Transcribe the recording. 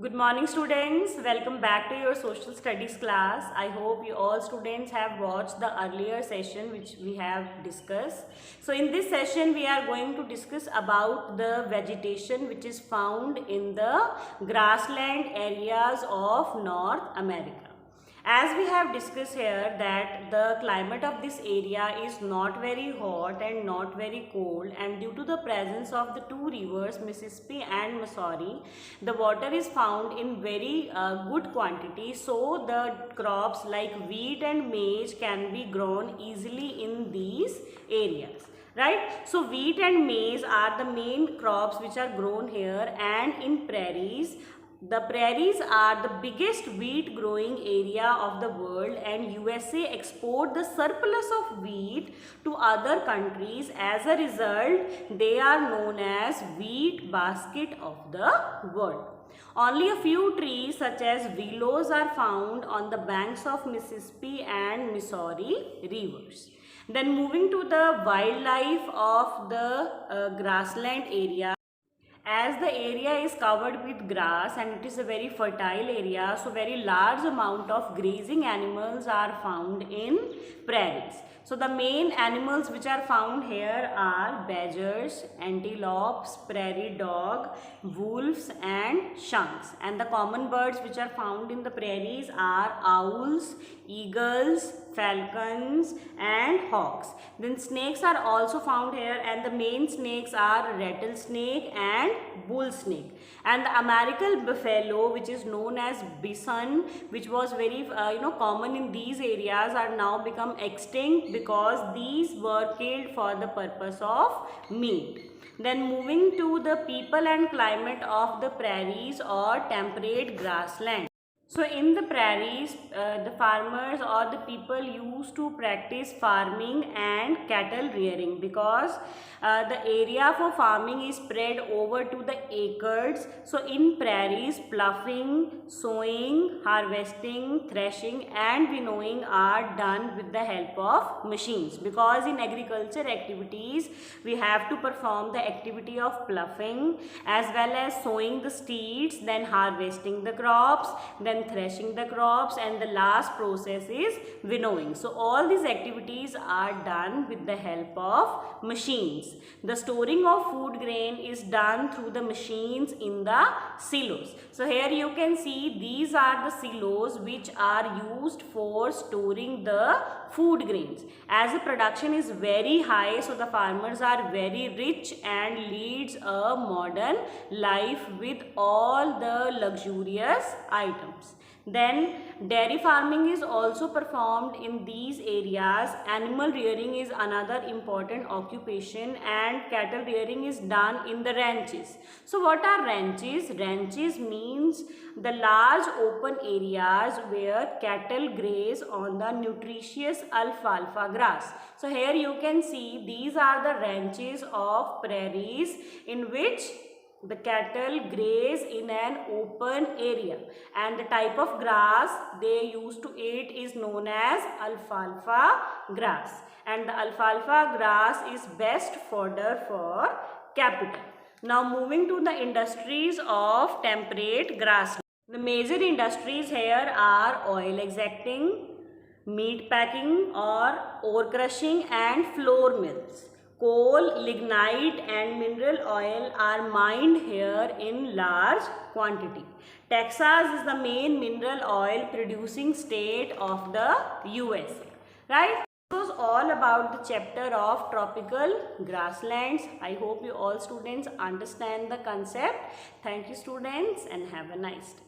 Good morning students, welcome back to your social studies class. I hope you all students have watched the earlier session which we have discussed. So in this session we are going to discuss about the vegetation which is found in the grassland areas of North America. As we have discussed here that the climate of this area is not very hot and not very cold, and due to the presence of the two rivers Mississippi and Missouri, the water is found in very good quantity, so the crops like wheat and maize can be grown easily in these areas. Right, so wheat and maize are the main crops which are grown here, and in prairies, the prairies are the biggest wheat growing area of the world, and USA export the surplus of wheat to other countries. As a result, they are known as wheat basket of the world. Only a few trees such as willows are found on the banks of Mississippi and Missouri rivers. Then moving to the wildlife of the grassland area. As the area is covered with grass and it is a very fertile area, so very large amount of grazing animals are found in prairies. So the main animals which are found here are badgers, antelopes, prairie dog, wolves and skunks. And the common birds which are found in the prairies are owls, eagles, falcons and hawks. Then snakes are also found here, and the main snakes are rattlesnake and bull snake. And the American buffalo, which is known as bison, which was very common in these areas, are now become extinct because these were killed for the purpose of meat. Then moving to the people and climate of the prairies or temperate grassland. So in the prairies, the farmers or the people used to practice farming and cattle rearing, because the area for farming is spread over to the acres. So in prairies, ploughing, sowing, harvesting, threshing and winnowing are done with the help of machines, because in agriculture activities we have to perform the activity of ploughing as well as sowing the seeds, then harvesting the crops, then threshing the crops, and the last process is winnowing. So all these activities are done with the help of machines. The storing of food grain is done through the machines in the silos. So here you can see these are the silos which are used for storing the food grains. As the production is very high, so the farmers are very rich and leads a modern life with all the luxurious items. Then dairy farming is also performed in these areas. Animal rearing is another important occupation, and cattle rearing is done in the ranches. So what are ranches? Ranches means the large open areas where cattle graze on the nutritious alfalfa grass. So here you can see these are the ranches of prairies in which the cattle graze in an open area, and the type of grass they used to eat is known as alfalfa grass, and the alfalfa grass is best fodder for cattle. Now moving to the industries of temperate grassland. The major industries here are oil extracting, meat packing or ore crushing and flour mills. Coal, lignite and mineral oil are mined here in large quantity. Texas is the main mineral oil producing state of the USA. Right? This was all about the chapter of tropical grasslands. I hope you all students understand the concept. Thank you students and have a nice day.